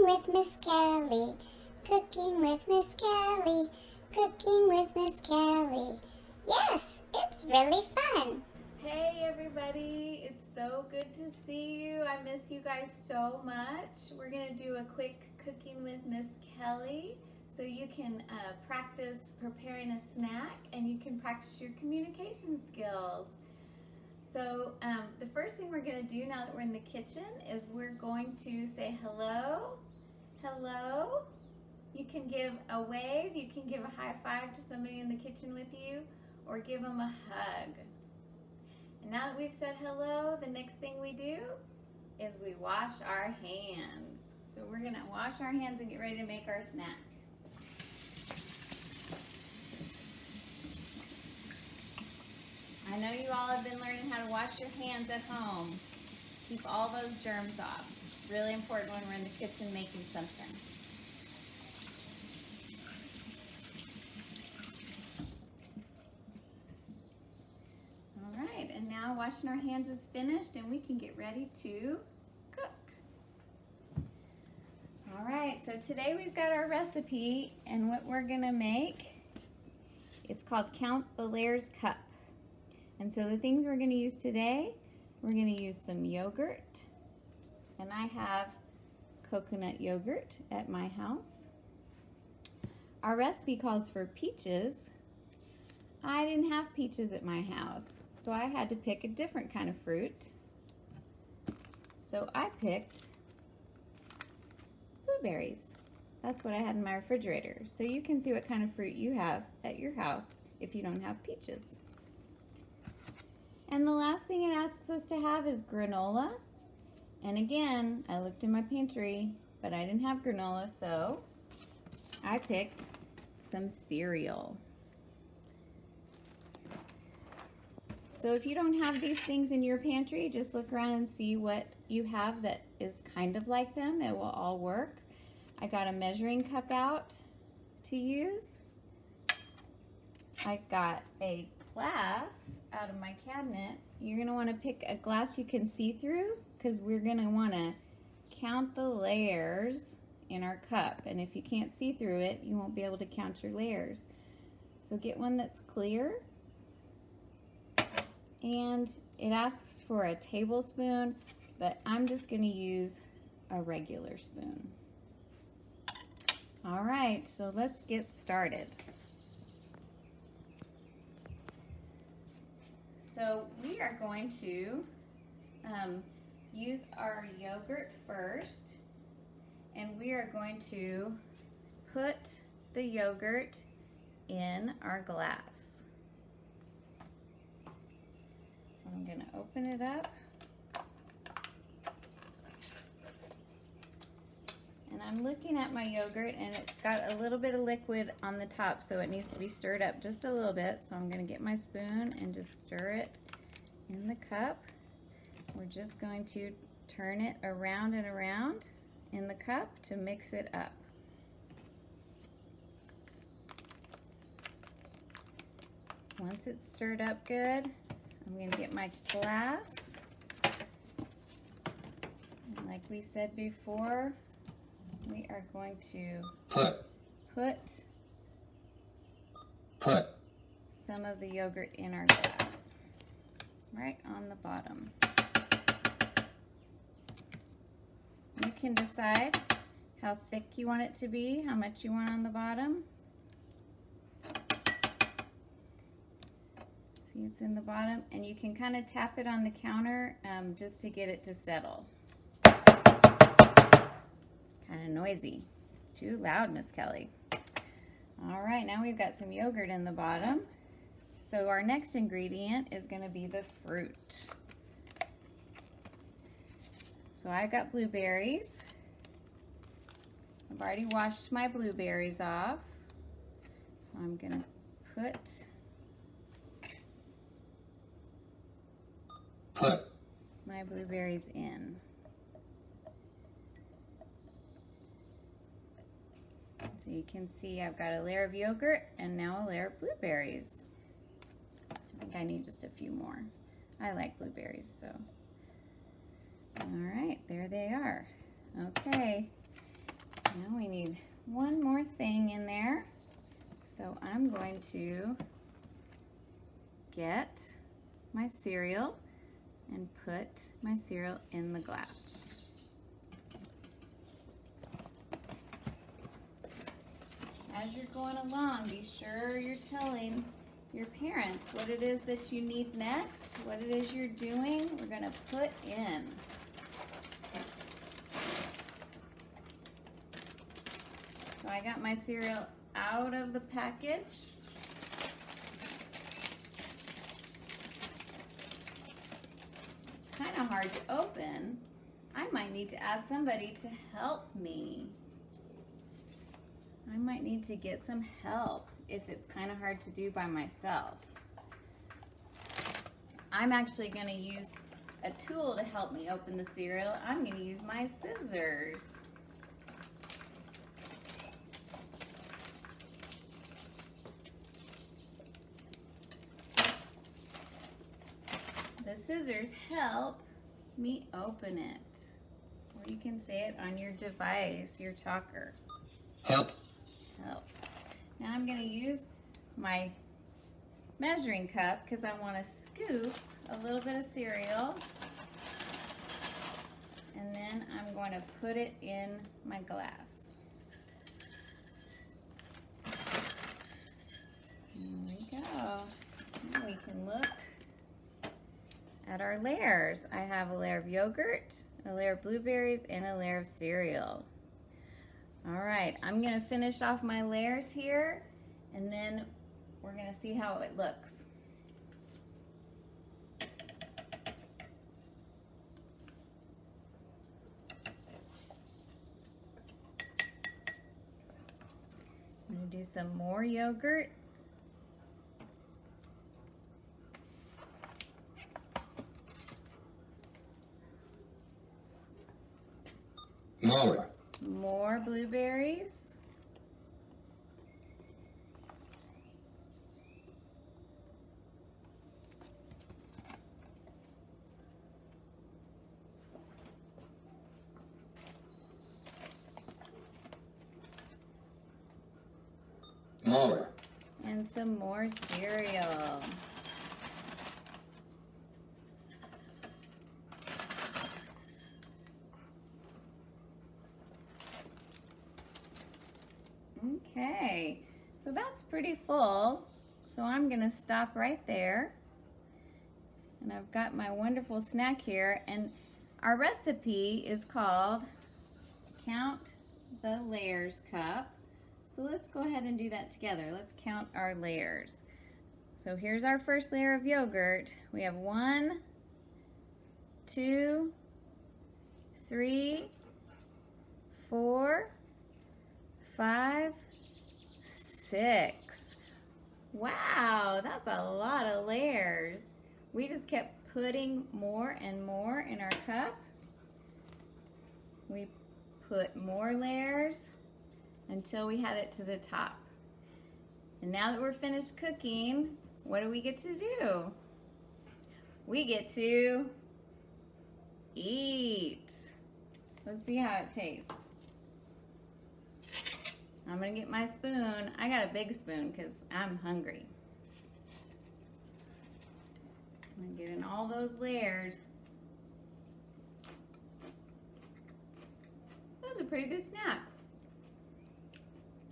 with Miss Kelly, cooking with Miss Kelly, cooking with Miss Kelly. Yes, it's really fun. Hey everybody, it's so good to see you. I miss you guys so much. We're going to do a quick cooking with Miss Kelly so you can practice preparing a snack and you can practice your communication skills. So the first thing we're going to do now that we're in the kitchen is we're going to say hello, hello. You can give a wave, you can give a high five to somebody in the kitchen with you, or give them a hug. And now that we've said hello, the next thing we do is we wash our hands. So we're going to wash our hands and get ready to make our snack. I know you all have been learning how to wash your hands at home. Keep all those germs off. It's really important when we're in the kitchen making something. All right, and now washing our hands is finished and we can get ready to cook. All right, so today we've got our recipe, and what we're gonna make, it's called Count the Layers Cup. And so the things we're going to use today, we're going to use some yogurt, and I have coconut yogurt at my house. Our recipe calls for peaches. I didn't have peaches at my house, so I had to pick a different kind of fruit. So I picked blueberries. That's what I had in my refrigerator. So you can see what kind of fruit you have at your house if you don't have peaches. And the last thing it asks us to have is granola. And again, I looked in my pantry, but I didn't have granola, so I picked some cereal. So if you don't have these things in your pantry, just look around and see what you have that is kind of like them. It will all work. I got a measuring cup out to use. I got a glass out of my cabinet. You're going to want to pick a glass you can see through, because we're going to want to count the layers in our cup, and if you can't see through it, you won't be able to count your layers. So get one that's clear, and it asks for a tablespoon, but I'm just going to use a regular spoon. All right, so let's get started. So we are going to use our yogurt first, and we are going to put the yogurt in our glass. So I'm going to open it up, and I'm looking at my yogurt, and it's got a little bit of liquid on the top, so it needs to be stirred up just a little bit. So I'm going to get my spoon and just stir it in the cup. We're just going to turn it around and around in the cup to mix it up. Once it's stirred up good, I'm going to get my glass. And like we said before, we are going to put some of the yogurt in our glass, right on the bottom. You can decide how thick you want it to be, how much you want on the bottom. See, it's in the bottom, and you can kind of tap it on the counter just to get it to settle. Kind of noisy. It's too loud, Miss Kelly. All right, now we've got some yogurt in the bottom. So our next ingredient is going to be the fruit. So I got blueberries. I've already washed my blueberries off. So I'm going to put my blueberries in. So you can see I've got a layer of yogurt and now a layer of blueberries. I think I need just a few more. I like blueberries, so. All right, there they are. Okay, going to get my cereal and put my cereal in the glass. As you're going along, be sure you're telling your parents what it is that you need next, what it is you're doing, we're going to put in. So I got my cereal out of the package. It's kind of hard to open. I might need to ask somebody to help me. I might need to get some help if it's kind of hard to do by myself. I'm actually going to use a tool to help me open the cereal. I'm going to use my scissors. The scissors help me open it. Or you can say it on your device, your talker. Help. Help. Now I'm going to use my measuring cup because I want to scoop a little bit of cereal. And then I'm going to put it in my glass. There we go. Now we can look at our layers. I have a layer of yogurt, a layer of blueberries, and a layer of cereal. All right, I'm gonna finish off my layers here, and then we're gonna see how it looks. I'm gonna do some more yogurt. More blueberries. More. And some more cereal. Okay, so that's pretty full. So I'm gonna stop right there. And I've got my wonderful snack here. And our recipe is called Count the Layers Cup. So let's go ahead and do that together. Let's count our layers. So here's our first layer of yogurt. We have 1, 2, 3, 4, 5, 6. Wow, that's a lot of layers. We just kept putting more and more in our cup. We put more layers until we had it to the top. And now that we're finished cooking, what do we get to do? We get to eat. Let's see how it tastes. I'm gonna get my spoon. I got a big spoon because I'm hungry. I'm gonna get in all those layers. That was a pretty good snack.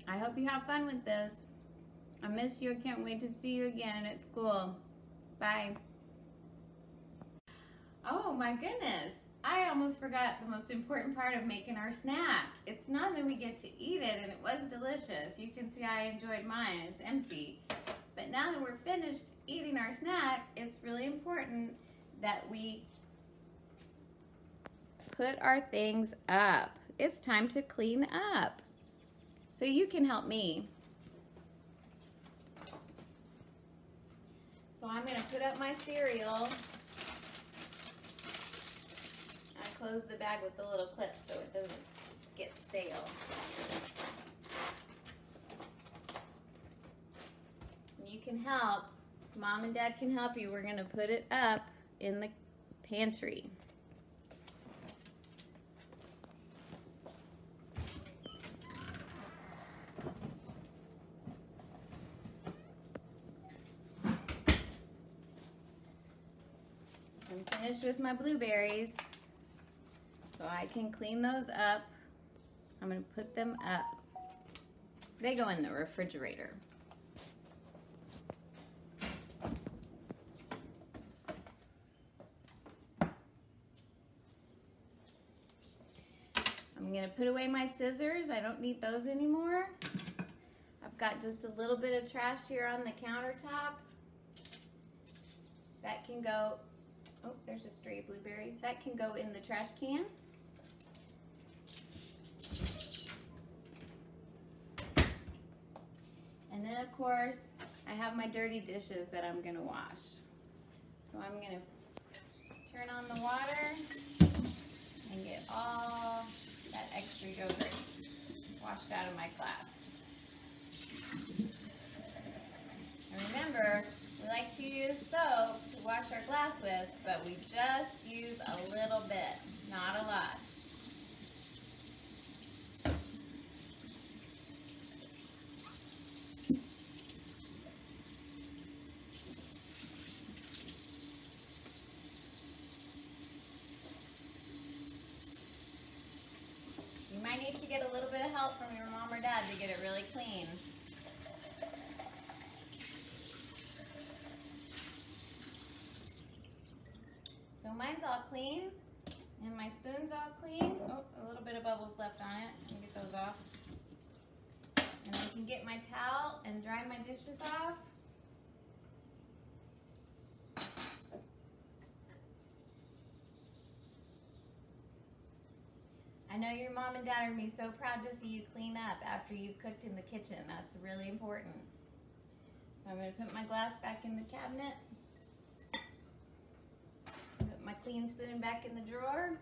I hope you have fun with this. I missed you. I can't wait to see you again at school. Bye. Oh my goodness. I almost forgot the most important part of making our snack. It's not that we get to eat it, and it was delicious. You can see I enjoyed mine. It's empty. But now that we're finished eating our snack, it's really important that we put our things up. It's time to clean up. So you can help me. So I'm going to put up my cereal. I close the bag with the little clip so it doesn't get stale. And you can help. Mom and Dad can help you. We're going to put it up in the pantry. finished with my blueberries, so I can clean those up. I'm gonna put them up. They go in the refrigerator. I'm gonna put away my scissors. I don't need those anymore. I've got just a little bit of trash here on the countertop. That can go, oh, there's a stray blueberry. That can go in the trash can. And then of course, I have my dirty dishes that I'm gonna wash. So I'm gonna turn on the water and get all that extra yogurt washed out of my glass. And remember, we like to use soap to wash our glass with, but we just use a little bit, not a lot. You might need to get a little bit of help from your mom or dad to get it really clean. So mine's all clean, and my spoon's all clean. Oh, a little bit of bubbles left on it. Let me get those off. And I can get my towel and dry my dishes off. I know your mom and dad are going to be so proud to see you clean up after you've cooked in the kitchen. That's really important. So I'm going to put my glass back in the cabinet. Put my clean spoon back in the drawer.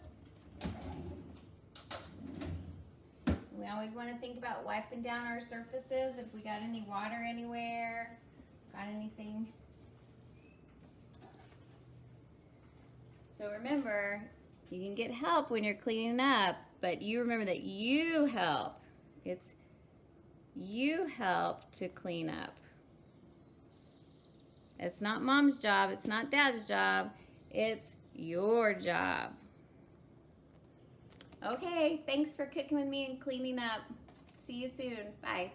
We always want to think about wiping down our surfaces if we got any water anywhere, got anything. So remember, you can get help when you're cleaning up, but you remember that you help. It's you help to clean up. It's not mom's job, it's not dad's job, it's your job. Okay, thanks for cooking with me and cleaning up. See you soon. Bye.